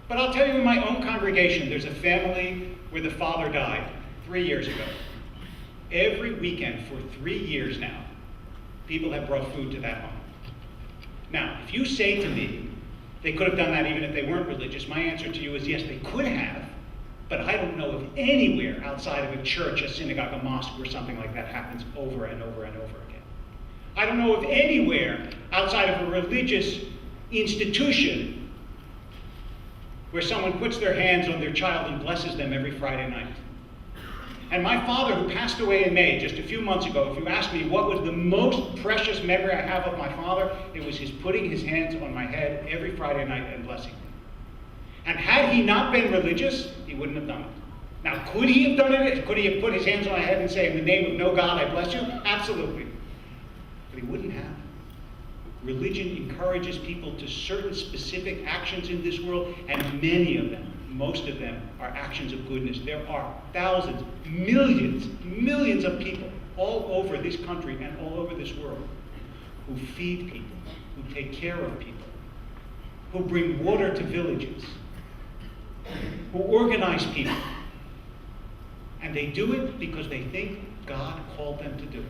But I'll tell you, in my own congregation, there's a family where the father died 3 years ago. Every weekend for 3 years now, people have brought food to that home. Now, if you say to me, they could have done that even if they weren't religious, my answer to you is yes, they could have, but I don't know of anywhere outside of a church, a synagogue, a mosque, where something like that happens over and over and over again. I don't know of anywhere outside of a religious institution where someone puts their hands on their child and blesses them every Friday night. And my father, who passed away in May just a few months ago, if you ask me what was the most precious memory I have of my father, it was his putting his hands on my head every Friday night and blessing me. And had he not been religious, he wouldn't have done it. Now, could he have done it? Could he have put his hands on my head and say, in the name of no God, I bless you? Absolutely. But he wouldn't have. Religion encourages people to certain specific actions in this world, and many of them, most of them, are actions of goodness. There are thousands, millions of people all over this country and all over this world who feed people, who take care of people, who bring water to villages, who organize people. And they do it because they think God called them to do it.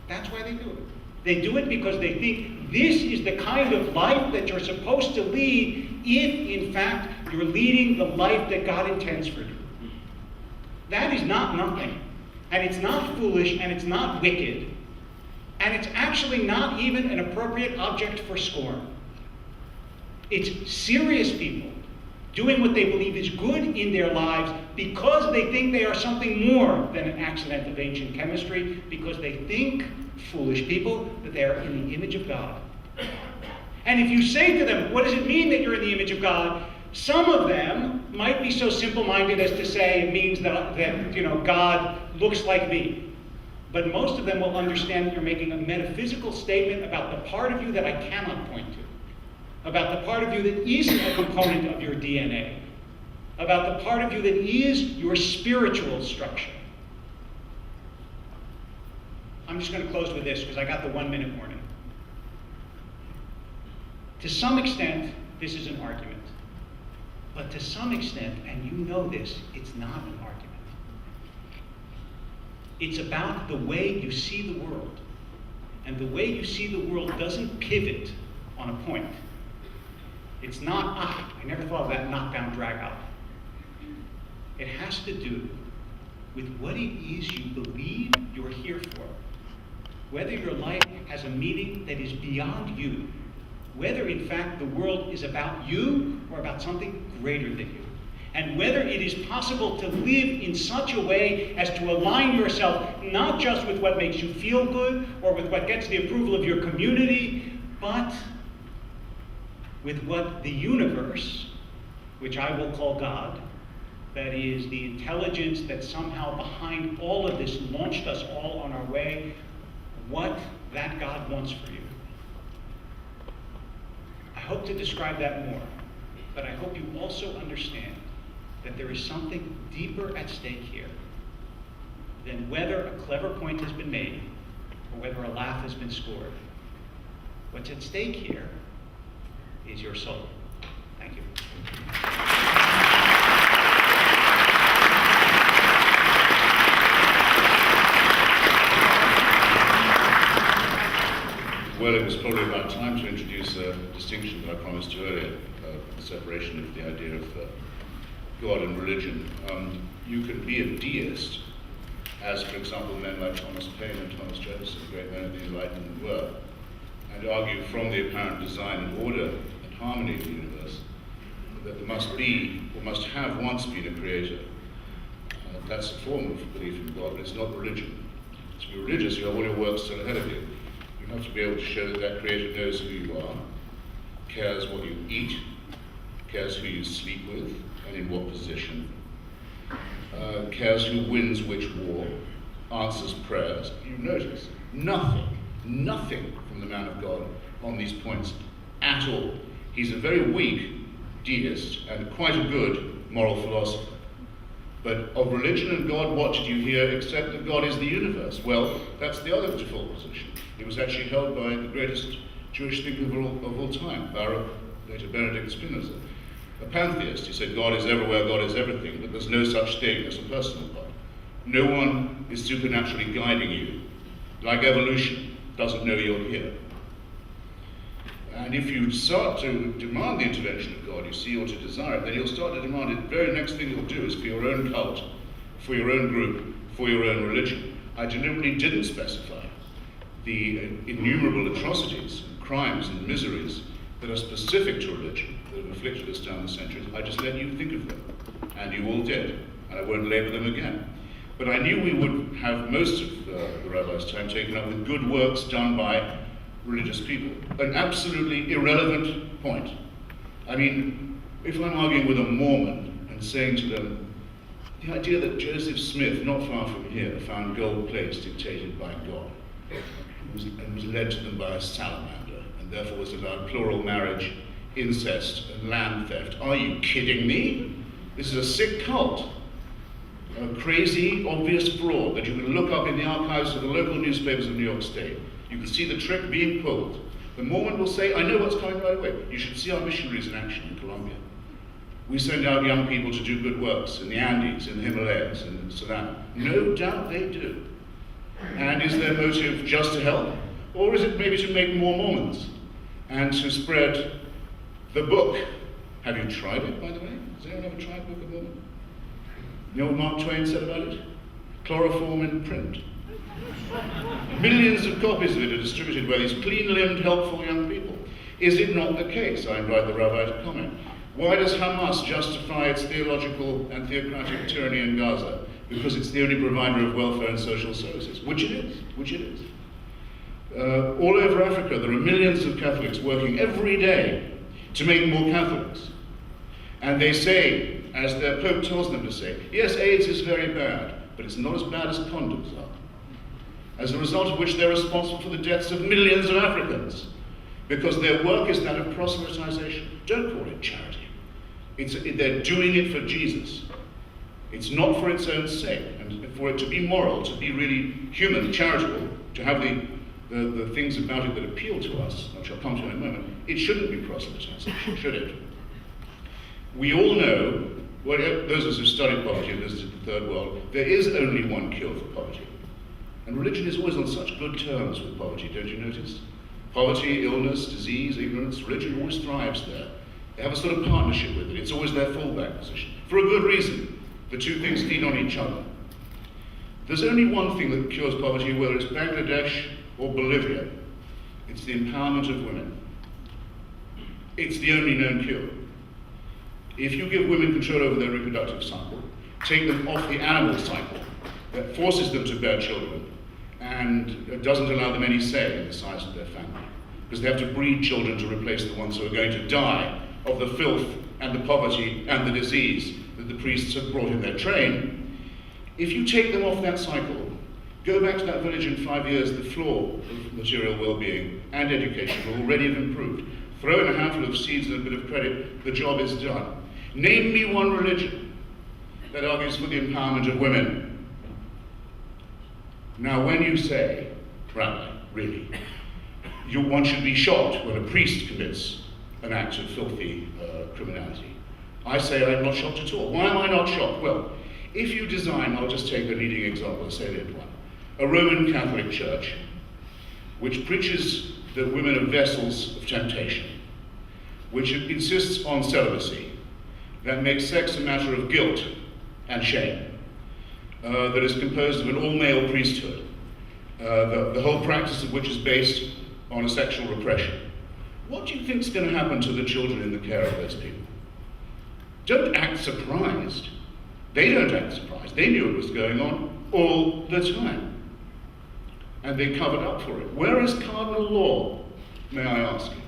That's why they do it. They do it because they think this is the kind of life that you're supposed to lead if, in fact, you're leading the life that God intends for you. That is not nothing. And it's not foolish, and it's not wicked. And it's actually not even an appropriate object for scorn. It's serious people doing what they believe is good in their lives because they think they are something more than an accident of ancient chemistry, because they think, foolish people, that they are in the image of God. And if you say to them, what does it mean that you're in the image of God? Some of them might be so simple-minded as to say it means that God looks like me. But most of them will understand that you're making a metaphysical statement about the part of you that I cannot point to, about the part of you that isn't a component of your DNA, about the part of you that is your spiritual structure. I'm just going to close with this because I got the 1 minute warning. To some extent, this is an argument. But to some extent, and you know this, it's not an argument. It's about the way you see the world. And the way you see the world doesn't pivot on a point. It's not, I never thought of that knockdown, drag out. It has to do with what it is you believe you're here for. Whether your life has a meaning that is beyond you. Whether, in fact, the world is about you or about something greater than you. And whether it is possible to live in such a way as to align yourself not just with what makes you feel good or with what gets the approval of your community, but with what the universe, which I will call God, that is the intelligence that somehow behind all of this launched us all on our way, what that God wants for you. I hope to describe that more, but I hope you also understand that there is something deeper at stake here than whether a clever point has been made or whether a laugh has been scored. What's at stake here is your soul. Thank you. Well, it was probably about time to introduce a distinction that I promised you earlier, the separation of the idea of God and religion. You can be a deist, as, for example, men like Thomas Paine and Thomas Jefferson, great men of the Enlightenment, were, and argue from the apparent design and order and harmony of the universe that there must be, or must have once been, a creator. That's a form of belief in God, but it's not religion. To be religious, you have all your work still ahead of you. You have to be able to show that that creator knows who you are, cares what you eat, cares who you sleep with, and in what position, cares who wins which war, answers prayers. You notice nothing from the man of God on these points at all. He's a very weak deist and quite a good moral philosopher. But of religion and God, what did you hear except that God is the universe? Well, that's the other default position. It was actually held by the greatest Jewish thinker of all time, Baruch, later Benedict Spinoza. a pantheist. He said God is everywhere, God is everything, but there's no such thing as a personal God. No one is supernaturally guiding you, like evolution doesn't know you're here. And if you start to demand the intervention of God, you see, or to desire it, then you'll start to demand it. The very next thing you'll do is for your own cult, for your own group, for your own religion. I deliberately didn't specify the innumerable atrocities, and crimes, and miseries that are specific to religion, that have afflicted us down the centuries. I just let you think of them, and you all did, and I won't labor them again. But I knew we would have most of the rabbi's time taken up with good works done by religious people. An absolutely irrelevant point. I mean, if I'm arguing with a Mormon and saying to them, the idea that Joseph Smith, not far from here, found gold plates dictated by God and was led to them by a salamander, and therefore was allowed plural marriage, incest, and land theft. Are you kidding me? This is a sick cult. A crazy, obvious fraud that you can look up in the archives of the local newspapers of New York State. You can see the trick being pulled. The Mormon will say, I know what's coming right away. You should see our missionaries in action in Colombia. We send out young people to do good works in the Andes, in the Himalayas, and so that. No doubt they do. And is their motive just to help? Or is it maybe to make more Mormons and to spread the book? Have you tried it, by the way? Has anyone ever tried Book of Mormon? You know what Mark Twain said about it? Chloroform in print. Millions of copies of it are distributed by these clean-limbed, helpful young people. Is it not the case? I invite the rabbi to comment. Why does Hamas justify its theological and theocratic tyranny in Gaza? Because it's the only provider of welfare and social services, which it is. All over Africa, there are millions of Catholics working every day to make more Catholics. And they say, as their Pope tells them to say, yes, AIDS is very bad, but it's not as bad as condoms are. As a result of which they're responsible for the deaths of millions of Africans, because their work is that of proselytization. Don't call it charity. They're doing it for Jesus. It's not for its own sake, and for it to be moral, to be really human, charitable, to have the things about it that appeal to us, which I'll come to in a moment. It shouldn't be proselytization, should it? We all know, well, those of us who studied poverty and visited the third world, there is only one cure for poverty. And religion is always on such good terms with poverty, don't you notice? Poverty, illness, disease, ignorance, religion always thrives there. They have a sort of partnership with it. It's always their fallback position. For a good reason. The two things feed on each other. There's only one thing that cures poverty, whether it's Bangladesh or Bolivia. It's the empowerment of women. It's the only known cure. If you give women control over their reproductive cycle, take them off the animal cycle that forces them to bear children and doesn't allow them any say in the size of their family, because they have to breed children to replace the ones who are going to die of the filth and the poverty and the disease that the priests have brought in their train. If you take them off that cycle, go back to that village in 5 years, the floor of material well-being and education will already have improved. Throw in a handful of seeds and a bit of credit, the job is done. Name me one religion that argues for the empowerment of women. Now, when you say, Rabbi, really, one should be shocked when a priest commits an act of filthy criminality. I say I'm not shocked at all. Why am I not shocked? Well, if you design, I'll just take a leading example, a salient one, a Roman Catholic Church which preaches that women are vessels of temptation, which insists on celibacy, that makes sex a matter of guilt and shame, that is composed of an all-male priesthood, the whole practice of which is based on a sexual repression. What do you think is going to happen to the children in the care of those people? Don't act surprised. They don't act surprised. They knew it was going on all the time. And they covered up for it. Where is Cardinal Law, may I ask you?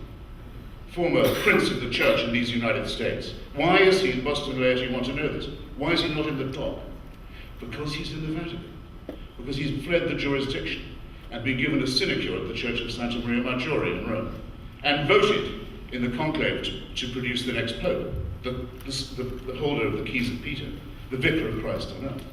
Former Prince of the Church in these United States. Why is he, Boston laity want to know this, why is he not in the dock? Because he's in the Vatican. Because he's fled the jurisdiction and been given a sinecure at the Church of Santa Maria Maggiore in Rome, and voted in the conclave to produce the next pope, the holder of the keys of Peter, the vicar of Christ on earth.